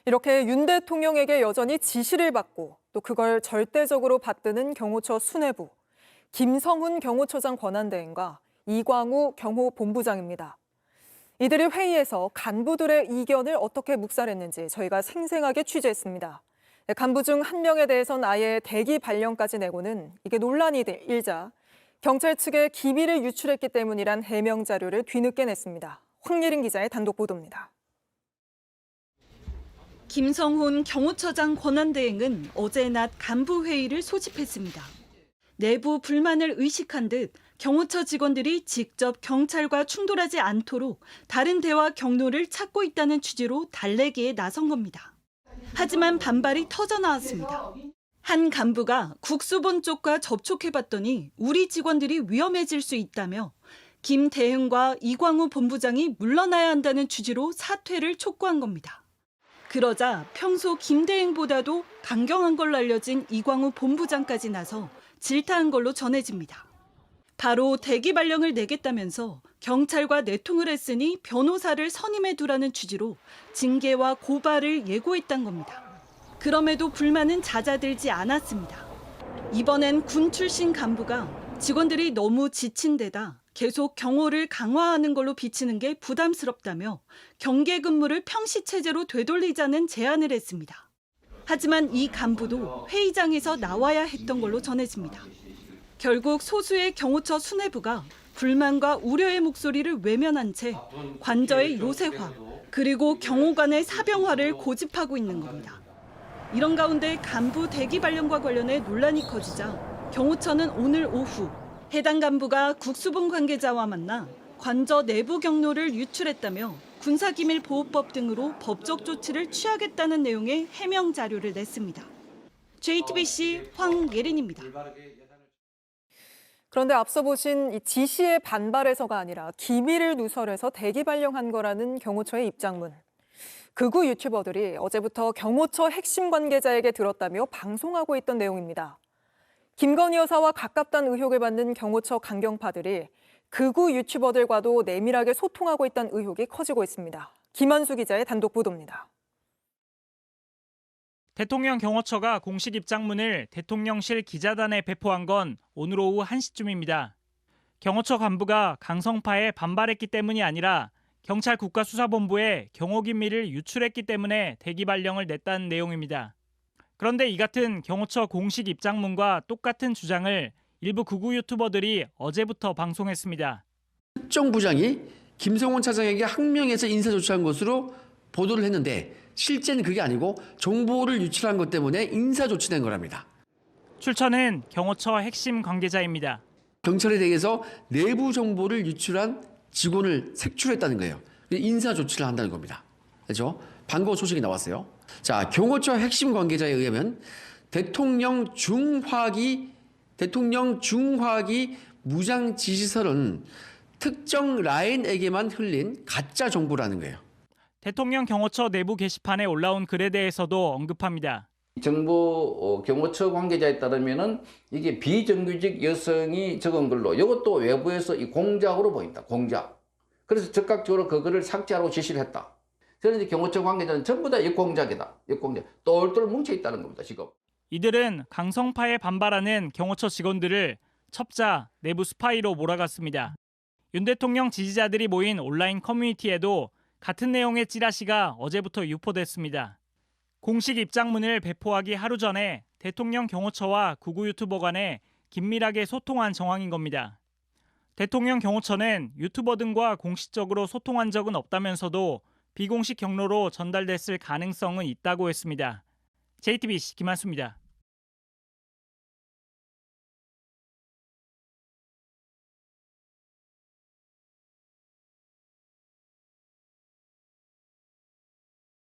이렇게 윤 대통령에게 여전히 지시를 받고 또 그걸 절대적으로 받드는 경호처 수뇌부, 김성훈 경호처장 권한대행과 이광우 경호본부장입니다. 이들이 회의에서 간부들의 이견을 어떻게 묵살했는지 저희가 생생하게 취재했습니다. 간부 중 한 명에 대해선 아예 대기 발령까지 내고는 이게 논란이 일자 경찰 측에 기밀을 유출했기 때문이란 해명 자료를 뒤늦게 냈습니다. 황예린 기자의 단독 보도입니다. 김성훈 경호처장 권한대행은 어제 낮 간부회의를 소집했습니다. 내부 불만을 의식한 듯 경호처 직원들이 직접 경찰과 충돌하지 않도록 다른 대화 경로를 찾고 있다는 취지로 달래기에 나선 겁니다. 하지만 반발이 터져나왔습니다. 한 간부가 국수본 쪽과 접촉해봤더니 우리 직원들이 위험해질 수 있다며 김 대행과 이광우 본부장이 물러나야 한다는 취지로 사퇴를 촉구한 겁니다. 그러자 평소 김 대행보다도 강경한 걸로 알려진 이광우 본부장까지 나서 질타한 걸로 전해집니다. 바로 대기 발령을 내겠다면서 경찰과 내통을 했으니 변호사를 선임해두라는 취지로 징계와 고발을 예고했단 겁니다. 그럼에도 불만은 잦아들지 않았습니다. 이번엔 군 출신 간부가 직원들이 너무 지친 데다 계속 경호를 강화하는 걸로 비치는 게 부담스럽다며 경계 근무를 평시 체제로 되돌리자는 제안을 했습니다. 하지만 이 간부도 회의장에서 나와야 했던 걸로 전해집니다. 결국 소수의 경호처 수뇌부가 불만과 우려의 목소리를 외면한 채 관저의 요새화 그리고 경호관의 사병화를 고집하고 있는 겁니다. 이런 가운데 간부 대기 발령과 관련해 논란이 커지자 경호처는 오늘 오후 해당 간부가 국수본 관계자와 만나 관저 내부 경로를 유출했다며 군사기밀보호법 등으로 법적 조치를 취하겠다는 내용의 해명 자료를 냈습니다. JTBC 황예린입니다. 그런데 앞서 보신 이 지시에 반발해서가 아니라 기밀을 누설해서 대기 발령한 거라는 경호처의 입장문. 극우 유튜버들이 어제부터 경호처 핵심 관계자에게 들었다며 방송하고 있던 내용입니다. 김건희 여사와 가깝다는 의혹을 받는 경호처 강경파들이 극우 유튜버들과도 내밀하게 소통하고 있다는 의혹이 커지고 있습니다. 김한수 기자의 단독 보도입니다. 대통령 경호처가 공식 입장문을 대통령실 기자단에 배포한 건 오늘 오후 1시쯤입니다. 경호처 간부가 강성파에 반발했기 때문이 아니라 경찰 국가수사본부에 경호기밀을 유출했기 때문에 대기 발령을 냈다는 내용입니다. 그런데 이 같은 경호처 공식 입장문과 똑같은 주장을 일부 극우 유튜버들이 어제부터 방송했습니다. 특정 부장이 김성훈 차장에게 항명해서 인사 조치한 것으로 보도를 했는데 실제는 그게 아니고 정보를 유출한 것 때문에 인사 조치된 거랍니다. 출처는 경호처 핵심 관계자입니다. 경찰에 대해서 내부 정보를 유출한 직원을 색출했다는 거예요. 인사 조치를 한다는 겁니다. 그렇죠? 방금 소식이 나왔어요. 자, 경호처 핵심 관계자에 의하면 대통령 중화기 무장 지시설은 특정 라인에게만 흘린 가짜 정보라는 거예요. 대통령 경호처 내부 게시판에 올라온 글에 대해서도 언급합니다. 정부 경호처 관계자에 따르면은 이게 비정규직 여성이 적은 걸로 이것도 외부에서 이 공작으로 보인다. 공작. 그래서 즉각적으로 그거를 삭제하라고 지시를 했다. 그런데 경호처 관계자는 전부 다 역공작이다. 역공작. 똘똘 뭉쳐 있다는 겁니다. 지금. 이들은 강성파에 반발하는 경호처 직원들을 첩자, 내부 스파이로 몰아갔습니다. 윤 대통령 지지자들이 모인 온라인 커뮤니티에도 같은 내용의 찌라시가 어제부터 유포됐습니다. 공식 입장문을 배포하기 하루 전에 대통령 경호처와 극우 유튜버 간에 긴밀하게 소통한 정황인 겁니다. 대통령 경호처는 유튜버 등과 공식적으로 소통한 적은 없다면서도 비공식 경로로 전달됐을 가능성은 있다고 했습니다. JTBC 김한수입니다.